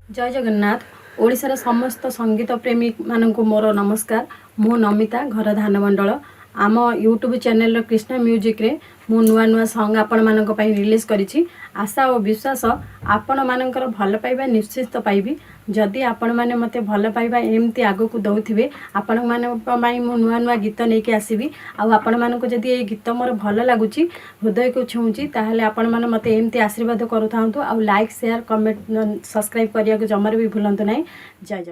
जय जगन्नाथ। ओडिशार समस्त संगीत प्रेमी मानक मोर नमस्कार। मु नमिता घर धानमंडल आम यूट्यूब चैनल कृष्णा म्यूजिक रे मु नुआ नुआ सॉन्ग आपण मानक पई रिलीज करिछि। आशा और विश्वास आपण मानकर भल पाइबा निश्चित पाइबी। जदि आपण माने मते भल पाइबा एमती आगो को दउथिबे आपण माने पई मु नुआ नुआ गीत नेकी आसीबी। आ आपण मानक जदि ए गीत मोर भल लागुछि हृदय को छुउछि ताहले आपण माने मते एमती आशीर्वाद करूथांतु। आ लाइक शेयर कमेंट सब्सक्राइब करिया को जमर भी भूलंतु नहीं। जय जगन्नाथ।